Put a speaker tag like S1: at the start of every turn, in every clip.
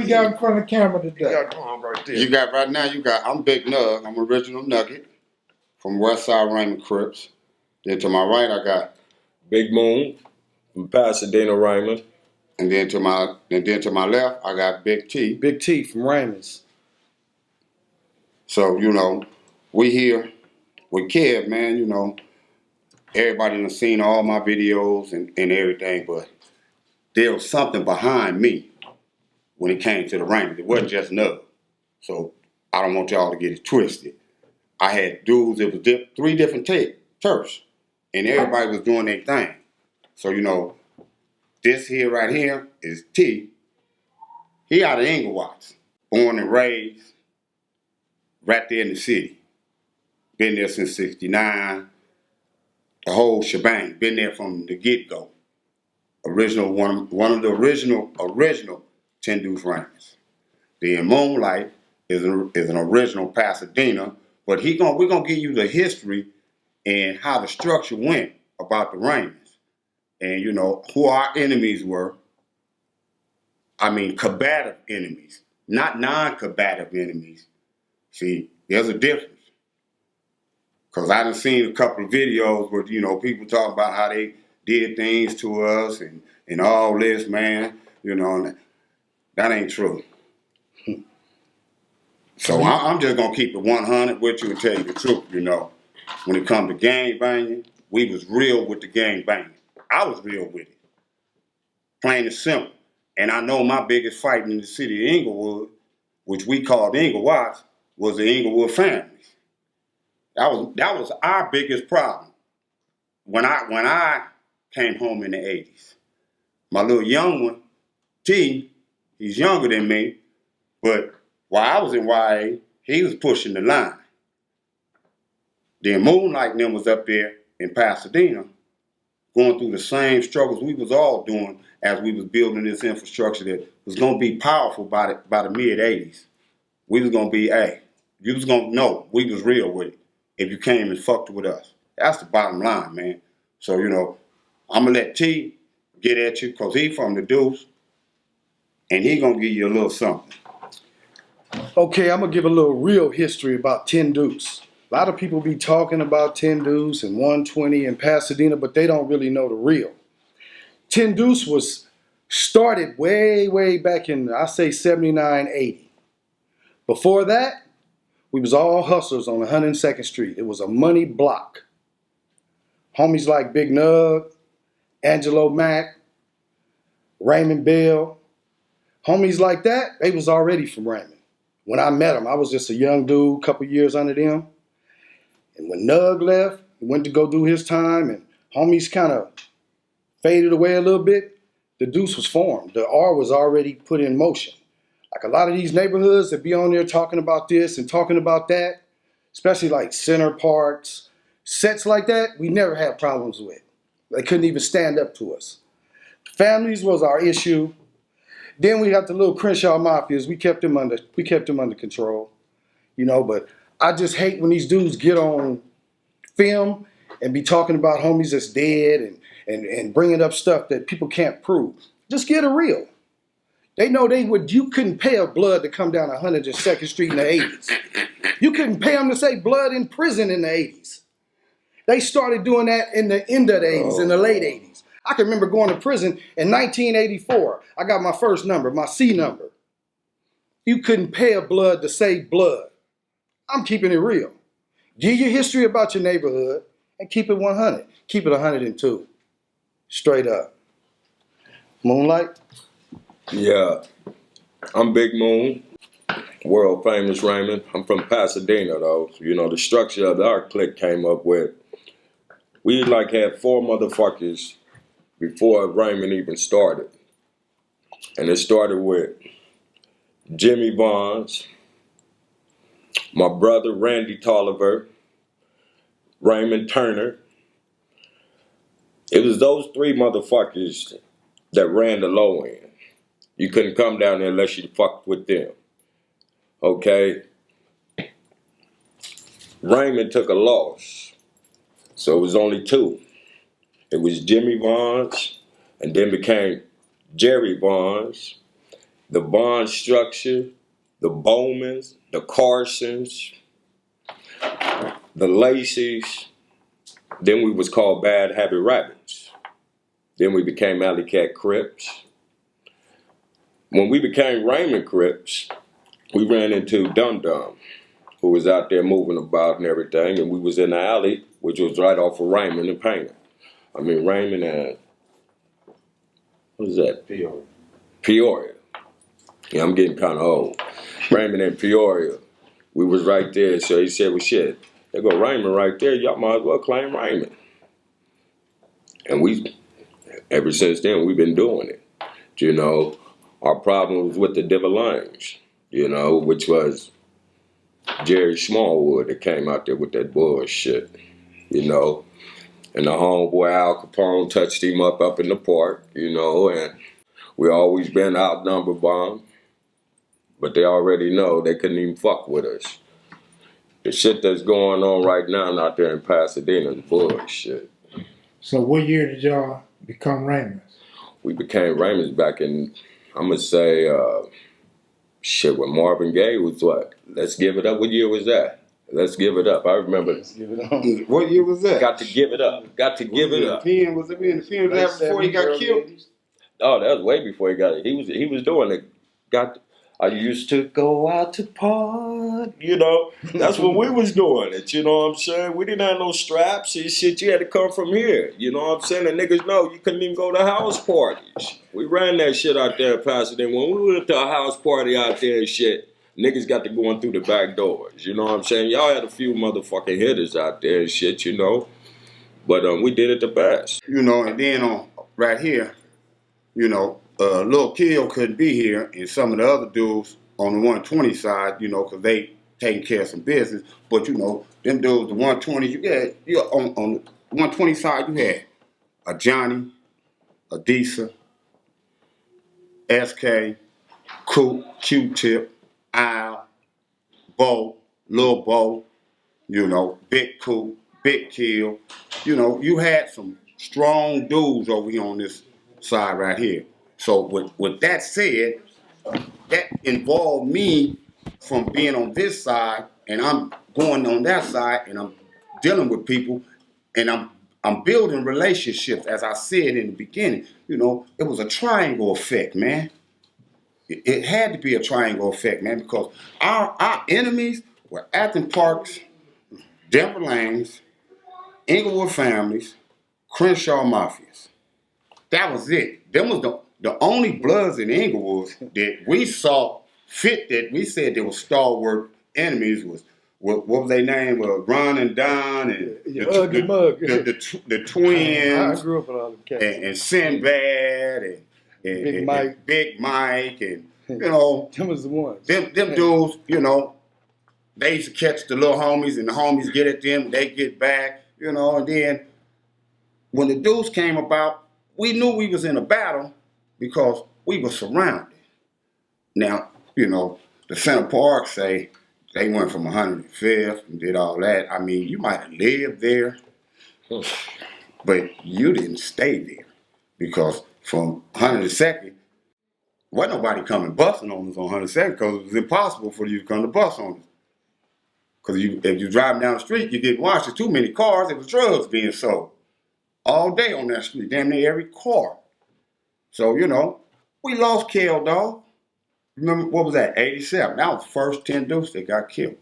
S1: we got in front of the camera today?
S2: You got going right there.
S3: You got right now. I'm Big Nug. I'm original Nugget from Westside Raymond Crips. Then to my right, I got
S4: Big Moon from Pasadena, Raymond.
S3: And then to my left, I got Big T.
S1: Big T from Raymond's.
S3: So, we here with Kev, man. Everybody done seen all my videos and everything, but there was something behind me when it came to the Raymond. It wasn't just Nug. So I don't want y'all to get it twisted. I had dudes, it was 3 different turfs, and everybody was doing their thing. So, this here right here is T. He out of Inglewood, born and raised right there in the city. Been there since '69. The whole shebang. Been there from the get-go. One of the original 10 Deuce Rangers. Then Moonlight is an original Pasadena, but we're gonna give you the history and how the structure went about the Rangers. And who our enemies were. I mean, combative enemies, not non-combative enemies. See, there's a difference. Because I done seen a couple of videos where, people talk about how they did things to us and all this, man. That ain't true. So I'm just going to keep it 100 with you and tell you the truth, When it comes to gang banging, we was real with the gang banging. I was real with it. Plain and simple. And I know my biggest fight in the city of Inglewood, which we called Inglewood, was the Inglewood families. That was our biggest problem. When I came home in the 80s. My little young one, T, he's younger than me, but while I was in YA, he was pushing the line. Then Moonlight and them was up there in Pasadena going through the same struggles we was all doing as we was building this infrastructure that was going to be powerful by the mid-'80s. We was going to be, you was going to know we was real with it if you came and fucked with us. That's the bottom line, man. So, I'm going to let T get at you because he from the Deuce, and he going to give you a little something.
S1: Okay, I'm going to give a little real history about 10 Deuce. A lot of people be talking about 10 Deuce and 120 in Pasadena, but they don't really know the real. 10 Deuce was started way, way back in, I say 79, 80. Before that, we was all hustlers on 102nd Street. It was a money block. Homies like Big Nug, Angelo Mac, Raymond Bell, homies like that, they was already from Raymond. When I met them, I was just a young dude, couple years under them. And when Nug left, he went to go do his time, and homies kind of faded away a little bit, the Deuce was formed. The R was already put in motion. Like a lot of these neighborhoods that be on there talking about this and talking about that, especially like Center Parks, sets like that, we never had problems with. They couldn't even stand up to us. Families was our issue. Then we got the little Crenshaw Mafias. We kept them under control, but I just hate when these dudes get on film and be talking about homies that's dead and bringing up stuff that people can't prove. Just get it real. They know you couldn't pay a blood to come down 102nd Street in the 80s. You couldn't pay them to say blood in prison in the 80s. They started doing that in the end of the 80s, in the late 80s. I can remember going to prison in 1984. I got my first number, my C number. You couldn't pay a blood to say blood. I'm keeping it real. Give your history about your neighborhood and keep it 100. Keep it 102. Straight up. Moonlight?
S4: Yeah, I'm Big Moon, world famous Raymond. I'm from Pasadena though. The structure of our clique came up with, we had 4 motherfuckers before Raymond even started. And it started with Jimmy Bonds, my brother Randy Tolliver, Raymond Turner. It was those 3 motherfuckers that ran the low end. You couldn't come down there unless you fucked with them. Okay? Raymond took a loss. So it was only 2. It was Jimmy Bonds, and then became Jerry Bonds, the bond structure, the Bowmans, the Carsons, the Lacey's. Then we was called Bad Habit Rabbits. Then we became Alley Cat Crips. When we became Raymond Crips, we ran into Dum Dum, who was out there moving about and everything, and we was in the alley, which was right off of Raymond and Painter. I mean, Raymond and, what is that? Peoria. Yeah, I'm getting kind of old. Raymond and Peoria. We was right there, so he said, well, shit, there go Raymond right there. Y'all might as well claim Raymond. And we, ever since then, we've been doing it. You know, our problem was with the Devil-Lanes, you know, which was Jerry Smallwood that came out there with that bullshit, you know. And the homeboy Al Capone touched him up in the park, you know, and we always been outnumbered by them. But they already know they couldn't even fuck with us. The shit that's going on right now out there in Pasadena is bullshit.
S2: So what year did y'all become Raymonds?
S4: We became Raymonds back in, I'm going to say, shit, when Marvin Gaye was what? Let's Give It Up. What year was that? Let's Give It Up. I remember.
S1: Let's give it on.
S3: What year was that?
S4: Got to give it up. Got to give it up.
S3: Was it in the pen that before he got killed?
S4: Oh, that was way before he got it. He was doing it. I used to go out to part, you know. That's when we was doing it, you know what I'm saying? We didn't have no straps and shit. You had to come from here, you know what I'm saying? The niggas know you couldn't even go to house parties. We ran that shit out there in Pasadena. When we went to a house party out there and shit, niggas got to going through the back doors, you know what I'm saying? Y'all had a few motherfucking hitters out there and shit, you know. But we did it the best.
S3: You know, and then right here, you know, Lil Kill couldn't be here, and some of the other dudes on the 120 side, you know, because they taking care of some business. But, you know, them dudes, the 120, you on the 120 side, you had a Johnny, a Disa, SK, Coop, Q-Tip, Al, Bo, Lil Bo, you know, Big Coop, Big Kill. You know, you had some strong dudes over here on this side right here. So with that said, that involved me from being on this side, and I'm going on that side, and I'm dealing with people, and I'm building relationships. As I said in the beginning, you know, it was a triangle effect, man. It had to be a triangle effect, man, because our enemies were Acton Parks, Denver Lanes, Inglewood families, Crenshaw Mafias. That was it. Them was the only Bloods in Inglewood that we saw fit, that we said they were stalwart enemies, was what was their name? Ron and Don and the twins.
S1: I grew up with all the cats.
S3: And Sinbad and Big Mike and you know
S1: Them was the ones.
S3: them dudes, you know, they used to catch the little homies and the homies get at them, they get back, you know, and then when the dudes came about, we knew we was in a battle because we were surrounded. Now, you know, the Center Park say they went from 105th and did all that. I mean, you might have lived there, but you didn't stay there because from 102nd, wasn't nobody coming busting on us on 102nd because it was impossible for you to come to bust on us. Because if you're driving down the street, you get watched. There's too many cars. There was drugs being sold all day on that street, damn near every car. So, you know, we lost Kel, dog. Remember, what was that, 87? That was the first 10 dudes that got killed.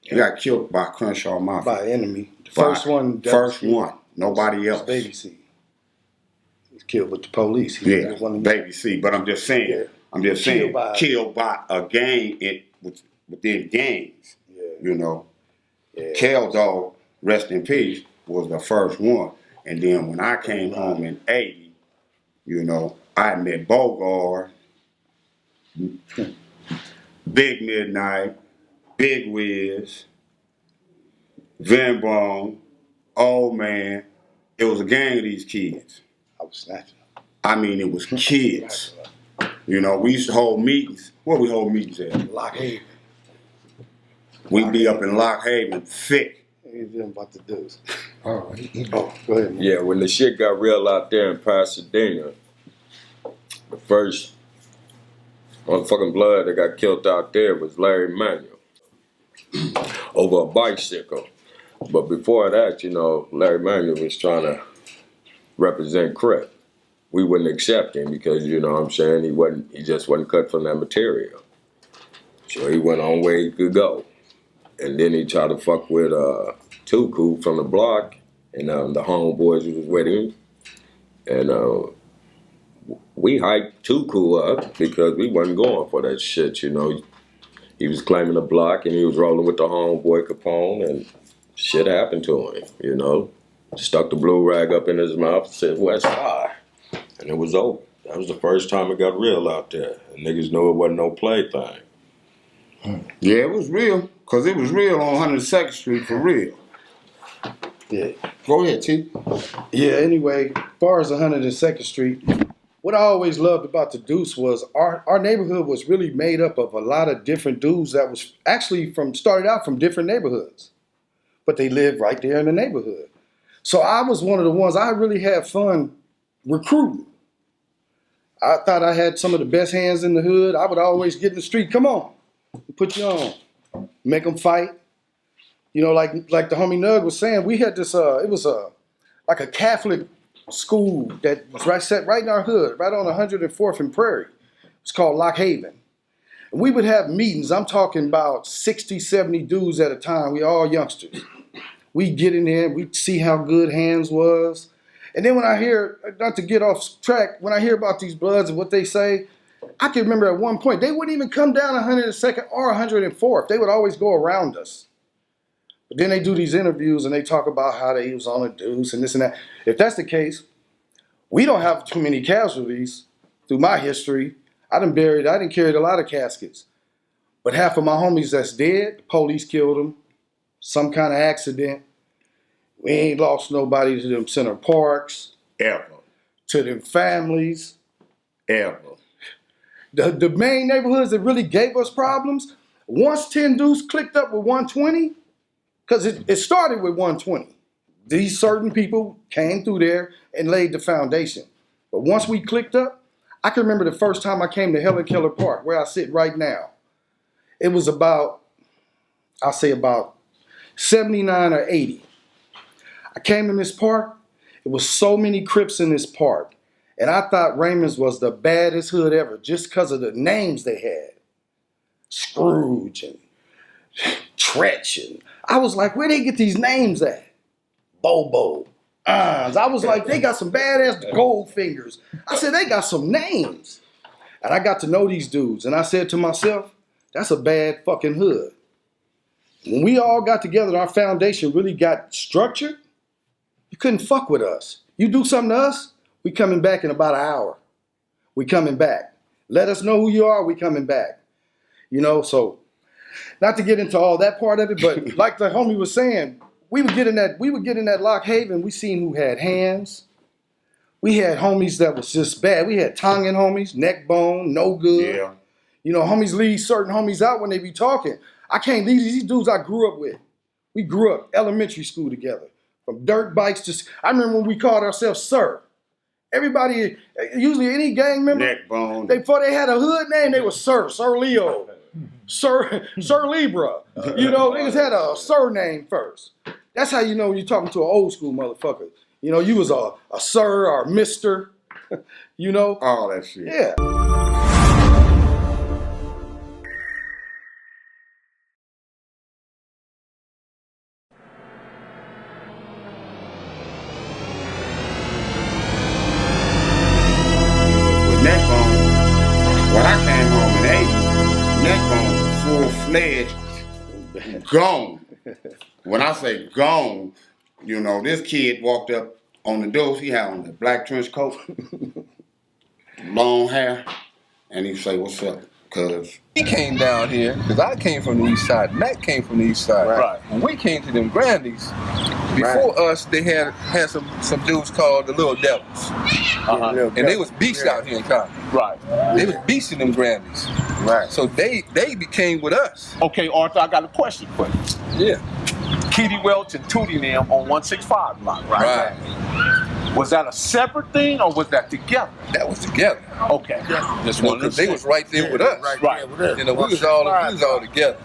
S3: They got killed by Crenshaw Mafia.
S1: By enemy. The first one.
S3: First one. Nobody else.
S1: Baby C. He was killed with the police.
S3: Baby C. But I'm just saying.
S1: Yeah.
S3: I'm just saying. Killed by a gang within gangs.
S1: Yeah.
S3: You know.
S1: Yeah.
S3: Kel, dog, rest in peace, was the first one. And then when I came home in 80, you know, I met Bogart, Big Midnight, Big Wiz, Van Bone, Old Man. It was a gang of these kids.
S1: I was snatching.
S3: I mean, it was kids. You know, we used to hold meetings. Where we hold meetings at?
S1: Lock Haven.
S3: We'd be up in Lock Haven, thick.
S1: He's about to do.
S2: Oh,
S1: Go ahead, man.
S4: Yeah, when the shit got real out there in Pasadena, the first, Motherfucking blood that got killed out there was Larry Manuel over a bicycle. But before that, you know, Larry Manuel was trying to represent Crip. We wouldn't accept him because, you know what I'm saying, he just wasn't cut from that material. So he went on where he could go. And then he tried to fuck with Tuku from the block and the homeboys who was with him. And we hyped Tuku up because we wasn't going for that shit, you know. He was claiming the block and he was rolling with the homeboy Capone and shit happened to him, you know. Stuck the blue rag up in his mouth and said, West Side. And it was over. That was the first time it got real out there. And niggas knew it wasn't no plaything.
S3: Yeah, it was real, because it was real on 102nd Street for real.
S1: Yeah.
S3: Go ahead, T.
S1: Yeah, anyway, as far as 102nd Street, what I always loved about the Deuce was our neighborhood was really made up of a lot of different dudes that was actually started out from different neighborhoods. But they lived right there in the neighborhood. So I was one of the ones, I really had fun recruiting. I thought I had some of the best hands in the hood. I would always get in the street, come on, put you on, make them fight. You know, like the homie Nug was saying, we had this, it was like a Catholic school that was set right in our hood, right on 104th and Prairie. It's called Lock Haven. And we would have meetings. I'm talking about 60, 70 dudes at a time. We all youngsters. We'd get in there, we'd see how good Hands was. And then when I hear, not to get off track, when I hear about these Bloods and what they say, I can remember at one point, they wouldn't even come down 102nd or 104th. They would always go around us. But then they do these interviews and they talk about how they was on a Deuce and this and that. If that's the case, we don't have too many casualties through my history. I done carried a lot of caskets. But half of my homies that's dead, the police killed them, some kind of accident. We ain't lost nobody to them Center Parks.
S3: Ever.
S1: To them families.
S3: Ever.
S1: The main neighborhoods that really gave us problems, once 10 Deuce clicked up with 120, because it started with 120. These certain people came through there and laid the foundation. But once we clicked up, I can remember the first time I came to Helen Keller Park, where I sit right now. It was about 79 or 80. I came in this park, it was so many Crips in this park. And I thought Raymond's was the baddest hood ever just because of the names they had. Scrooge and Tretch. And I was like, where they get these names at? Bobo. I was like, they got some badass gold fingers. I said, they got some names. And I got to know these dudes. And I said to myself, that's a bad fucking hood. When we all got together and our foundation really got structured, you couldn't fuck with us. You do something to us, we coming back in about an hour. We coming back. Let us know who you are, we coming back. You know, so not to get into all that part of it, but like the homie was saying, we would get in that Lock Haven, we seen who had hands. We had homies that was just bad. We had Tongan homies, neck bone, no good. Yeah. You know, homies leave certain homies out when they be talking. I can't leave these dudes I grew up with. We grew up elementary school together. From dirt bikes to, I remember when we called ourselves Sir. Everybody, usually any gang member,
S3: Neck bone.
S1: Before they had a hood name, they was Sir Leo, Sir Libra. You know, niggas had a surname first. That's how you know when you're talking to an old school motherfucker. You know, you was a Sir or Mr. You know?
S3: All that shit.
S1: Yeah.
S3: When I came home in 80, Neckbone full-fledged gone. When I say gone, you know, this kid walked up on the door. He had on the black trench coat, long hair, and he say, "What's up?" Cause
S5: he came down here, because I came from the east side, Mac came from the east side.
S3: Right.
S5: When we came to them Grandies, before us, they had some dudes called the Little Devils. And they was beasts out here in Compton.
S6: Right.
S5: They was beasts in them Grandies.
S3: right.
S5: So they became with us.
S6: Okay, Arthur, I got a question for you.
S5: Yeah.
S6: Keedy Welch and Tootie them on 165 block, right? Was that a separate thing or was that together?
S5: That was together.
S6: Okay.
S5: Just one. They was right there with us.
S6: Right.
S5: You know, we was all together.